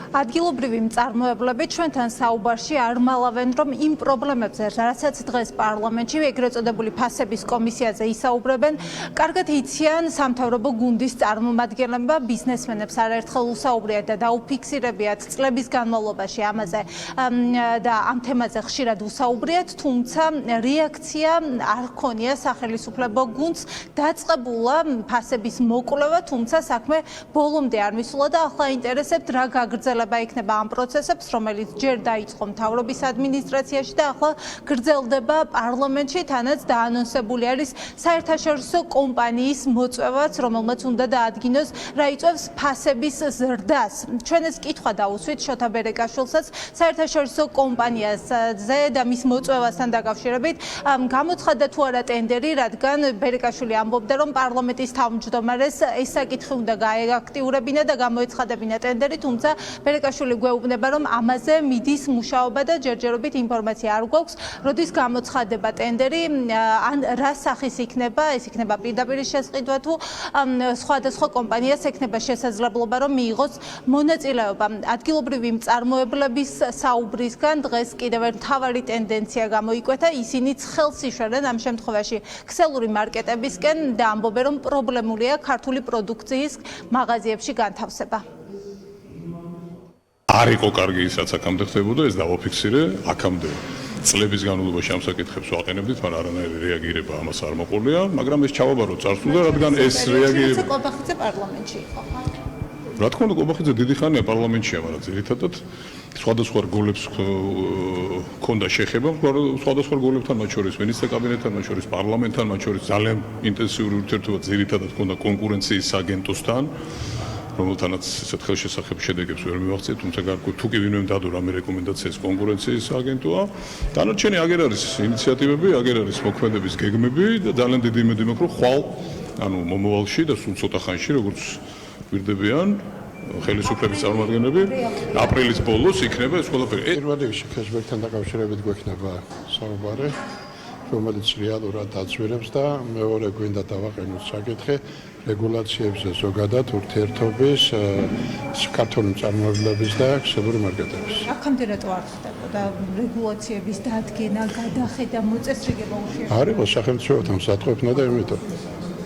ადგილობრივი მწარმოებლები ჩვენთან საუბარში არ მალავენ, რომ იმ პრობლემებზე, რასაც დღეს პარლამენტში ეგრეთ წოდებული ფასების კომისიაზე ისაუბრებენ, კარგად იციან სამთავრობო გუნდის წარმომადგენლებმა, ბიზნესმენებს არაერთხელ უსაუბრიათ და დაუფიქსირებიათ წლების განმავლობაში ამაზე და ამ თემაზე ხშირად უსაუბრიათ, თუმცა რეაქცია არ ჰქონია სახელმწიფო გუნდს, დაწყებულა ფასების მოკვლევა, თუმცა საქმე ბოლომდე არ მისულა და ახლა ინტერესებთ რა გაგრძელება იქნება ამ პროცესებს, რომელიც ჯერ დაიწყო მთავრობის ადმინისტრაციაში და ახლა გრძელდება პარლამენტში, თანაც დაანონსებული არის საერთაშორისო კომპანიის მოწვევაც, რომელმაც უნდა დაადგინოს რა იწვევს ფასების ზრდას. ჩვენ ეს კითხვა დავუსვით შოთა ბერეკაშვილსაც საერთაშორისო კომპანიაზე და მის მოწვევასთან დაკავშირებით. გამოცხადდა თუ არა ტენდერი, რადგან ბერეკაშვილი ამბობდა, რომ პარლამენტის თავმჯდომარეს ეს საკითხი უნდა გაეაქტიურებინა და გამოეცხადებინა ტენდერი, თუმცა ბერეკაშვილი გვეუბნება, რომ ამაზე მიდის მუშაობა და ჯერჯერობით ინფორმაცია არ გვაქვს, როდის გამოცხადება ტენდერი, ან რა სახის იქნება, ეს იქნება პირდაპირ შესყიდვა თუ სხვადასხვა კომპანიას ექნება შესაძლებლობა, რომ მიიღოს მონაწილეობა. ადგილობრივი მწარმოებლების საუბრისგან დღეს კიდევ ერთ მთავარი ტენდენცია გამოიკვეთა, ისინიც ხელს იშველენ ამ შემთხვევაში ქსელური მარკეტებისკენ და ამბობენ, რომ პრობლემულია ქართული პროდუქციის მაღაზიებში განთავსება. არ იყო კარგი ისაც აქამდე ხდებოდა, ეს დავაფიქსირე, აქამდე წლების განმავლობაში ამ საკითხებს ვაყენებდით, მაგრამ არანაირი რეაგირება ამას არ მოყოლია, მაგრამ ეს ჩავაბარო წარსულდა, რადგან ეს რეაგირება ყობახიძე პარლამენტში იყო. რა თქმა უნდა, ყობახიძე დიდი ხანია პარლამენტშია, მაგრამ ძირითადად სხვადასხვა რგოლებს ჰქონდა შეხება, სხვადასხვა რგოლებთან, მათ შორის მინისტრთა კაბინეტთან, მათ შორის პარლამენტთან, მათ შორის ძალიან ინტენსიური ურთიერთობა ძირითადად ჰქონდა კონკურენციის აგენტოსთან, რომელთანაც ესეთ ხელშესახებ შედეგებს ვერ მივაღწია, თუმცა გარკვეულ თუ კი ვინმე დადო რამე რეკომენდაციას კონკურენციის აგენტოა. დანარჩენი აგერ არის ინიციატივები, აგერ არის მოქმედების გეგმები და ძალიან დიდი იმედი მაქვს, რომ ხვალ, ანუ მომავალში და სულ ცოტა ხანში, როგორც ვირდებიან ხელისუფლების წარმომადგენლები, აპრილის ბოლოს იქნება ეს ყველაფერი. პირველ რიგში კეშბეკთან დაკავშირებით გვექნება საუბარი, რომელიც რეალურად დაძვირებს და მეორე გვინდა დავაყენოთ საკითხი რეგულაციებზე ზოგადად ურთიერთობის ქართული მწარმოებლების და ქსელური მარკეტების. აქამდე რატო არ ხდებოდა რეგულაციების დადგენა, გადახედა, მოწესრიგება ურთიერთობა? არ იყო სახელმწიფოთან მსატყობნა და იმიტომ.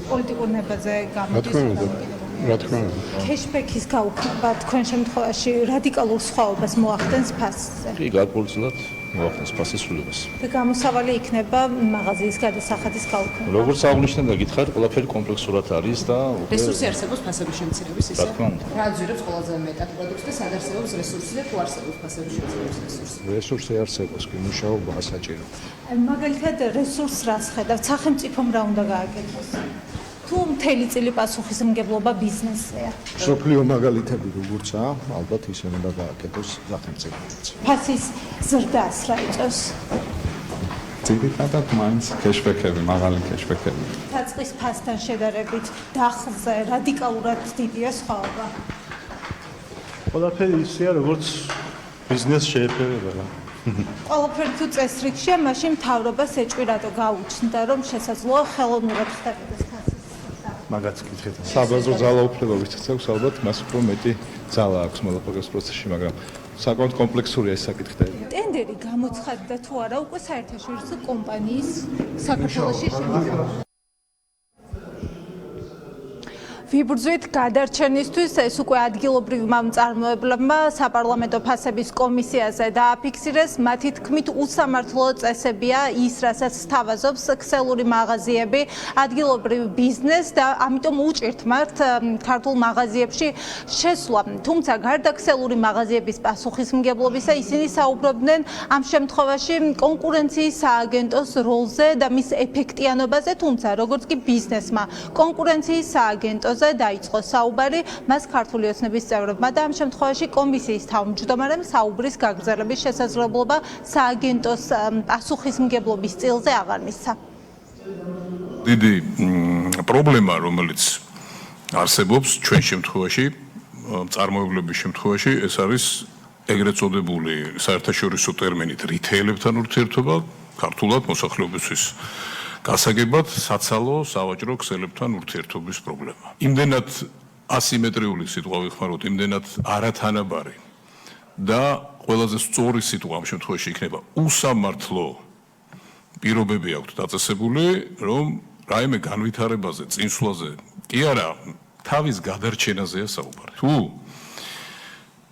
პოლიტიკურ ნებაზე გამოდის. რა თქმა უნდა. კეშბექის გაუქმება თქვენ შემთხვევაში რადიკალურ სხვაობას მოახდენს ფასზე. კი, გარკვეულწილად მოახდენს ფასის სრულებას. და გამოსავალი იქნება მაღაზიის გადასახადის გაუქმება. როგორც აღნიშნეთ და გითხარით, ყველაფერი კომპლექსურად არის და რესურსი არსებობს ფასების შემცირების ისე. რა თქმა უნდა. რა ძვირებს ყველაზე მეტად პროდუქტს და სად არსებობს რესურსი და თუ არსებობს ფასების შემცირების რესურსი. რესურსი არსებობს, კი მუშაობა საჭირო. მაგალითად რესურსს რას ხედავთ, სახელმწიფომ რა უნდა გააკეთოს? თუ მთელი წილი პასუხისმგებლობა ბიზნესია. სოფლიო მაგალითები როგორცაა, ალბათ ისე უნდა გააკეთოს სახელმწიფოც. ფასის ზრდას რა იწევს? ძირითადად მაინც კეშბექები, მაღალი კეშბექები. დაწყის ფასთან შედარებით დახლზე რადიკალურად დიდია სხვაობა. ყველაფერი ისეა, როგორც ბიზნეს შეეფერება რა. ყველაფერი თუ წესრიგშია, მაშინ მთავრობას ეჭვი რატო გაუჩნდა, რომ შესაძლოა ხელოვნურად ხდებოდეს ფასის. მაგაც კითხეთ. საბაზრო ძალაუფლება ვისწრებს, ალბათ მას უფრო მეტი ძალა აქვს მოლაპარაკების პროცესში, მაგრამ საკმაოდ კომპლექსურია ეს საკითხი. ტენდერი გამოცხადდა თუ არა უკვე საერთაშორისო კომპანიის საქართველოში შემოჭრა. ვიბრძვით გადარჩენისთვის, ეს უკვე ადგილობრივმა მწარმოებლებმა საპარლამენტო ფასების კომისიაზე დააფიქსირეს, მათი თქმით უსამართლო წესებია ის, რასაც სთავაზობს ქსელური მაღაზიები, ადგილობრივ ბიზნესს და ამიტომ უჭირთ მათ ქართულ მაღაზიებში შესვლა. თუმცა გარდა ქსელური მაღაზიების პასუხისმგებლობისა, ისინი საუბრობდნენ ამ შემთხვევაში კონკურენციის სააგენტოს როლზე და მის ეფექტიანობაზე, თუმცა როგორც კი ბიზნესმა კონკურენციის სააგენტოზე დაიწყო საუბარი, მას ქართული ოცნების წევრებმა და ამ შემთხვევაში კომისიის თავმჯდომარემ საუბრის გაგრძელების შესაძლებლობა სააგენტოს პასუხისმგებლობის წილზე აღარ მისცა. დიდი პრობლემა, რომელიც არსებობს ჩვენ შემთხვევაში, მწარმოებლების შემთხვევაში, ეს არის ეგრეთ წოდებული საერთაშორისო ტერმინით რითეილებთან ურთიერთობა, ქართულად მოსახლეობისთვის გასაგებად საცალო სავაჭრო ქსელებთან ურთიერთობის პრობლემა. იმდენად ასიმეტრიული სიტყვა ვიხმაროთ, იმდენად არათანაბარი და ყველაზე სწორი სიტყვა ამ შემთხვევაში იქნება უსამართლო პირობები აქვთ დაწესებული, რომ რაიმე განვითარებაზე, წინსვლაზე კი არა, თავის გადარჩენაზეა საუბარი. თუ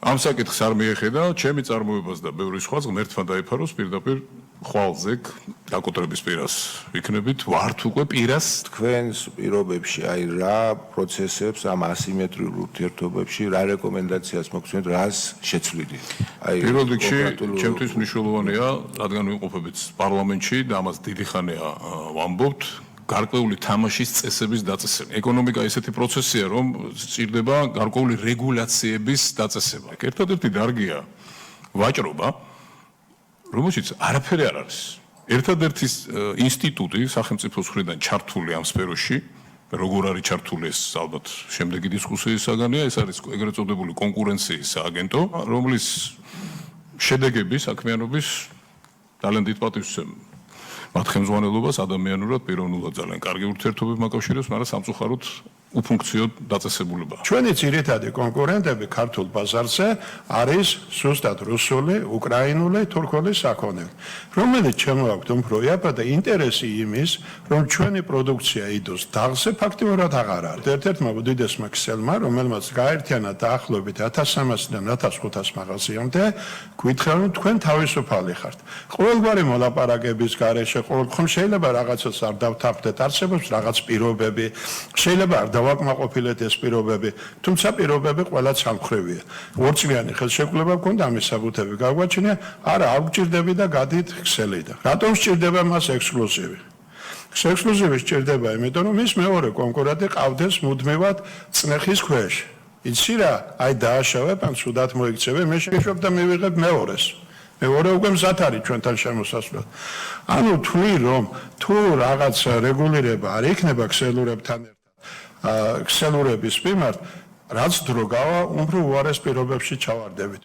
ამ საკითხს არ მიეხედა, ჩემი წარმოებას და ბევრი სხვა ღმერთმა დაიფაროს პირდაპირ ხვალზე დაკოტრების პირას ვიქნებით, ვართ უკვე პირას. თქვენს პირობებში, აი რა პროცესებს ამ ასიმეტრიულ ურთიერთობებში, რა რეკომენდაციას მოგცემთ, რას შეცვლილი? აი პირველ რიგში, ჩემთვის მნიშვნელოვანია, რადგან ვიმყოფებით პარლამენტში და ამას დიდი ხანია ვამბობთ, გარკვეული თამაშის წესების დაწესება. ეკონომიკა ისეთი პროცესია, რომ სჭირდება გარკვეული რეგულაციების დაწესება. ერთადერთი დარგია ვაჭრობა, რომელშიც არაფერი არ არის. ერთადერთი ინსტიტუტი სახელმწიფოს მხრიდან ჩართული ამ სფეროში, როგორ არის ჩართული ეს ალბათ შემდეგი დისკუსიის საგანია, ეს არის ეგრეთ წოდებული კონკურენციის სააგენტო, რომლის შედეგები საქმიანობის ძალიან დიდ პატივს მათ ხელმძღვანელობას ადამიანურად პიროვნულად ძალიან კარგი ურთიერთობები მაკავშირებს, მაგრამ სამწუხაროდ უფუნქციო დაწესებულებაა. ჩვენი ძირითადი კონკურენტები ქართულ ბაზარზე არის ზუსტად რუსული, უკრაინული, თურქული საქონელი, რომელიც შემოაქვთ უფრო იაფადა ინტერესი იმის, რომ ჩვენი პროდუქცია იდოს დაღზე ფაქტიურად აღარ არის. ერთ-ერთმა უდიდესმა ქსელმა, რომელმაც გაერთიანა დაახლოებით 1300-დან 1500 მაღაზიამდე, გითხრა, რომ თქვენ თავისუფალი ხართ. ყოველგვარი მოლაპარაკების გარეშე, ყოველდღე შეიძლება რაღაცას არ დავთანხმდეთ, არსებობს რაღაც პირობები, შეიძლება არ დავაკმაყოფილეთ ეს პირობები, თუმცა პირობები ყველა სამხრივია. ორწლიანი ხელშეკრულება გქონდა, ამის საბუთები გაგვაჩნია, არა, არ გჭირდები და გადით ქსელიდან. რატომ სჭირდება მას ექსკლუზივი? ექსკლუზივი სჭირდება, იმიტომ რომ ის მეორე კონკურენტი ყავდეს მუდმივად წნეხის ქვეშ. იცი რა, აი დააშავებ, ან სუდად მოიქცევი, მე შევშობ და მივიღებ მეორეს. მეორე უკვე მზად არის ჩვენთან შემოსასვლელად. ანუ თქვი რომ თუ რაღაც რეგულირება არ იქნება ქსელურებთან ქსელურების მიმართ, რაც დრო გავა, უფრო უარეს პირობებში ჩავარდებით.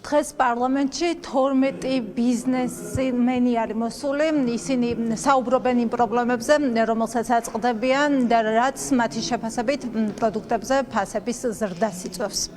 დღეს პარლამენტში 12 ბიზნესმენი არის მოსული, ისინი საუბრობენ იმ პრობლემებზე, რომელსაც აწყდებიან და რაც მათი შეფასებით პროდუქტებზე ფასების ზრდას იწვევს.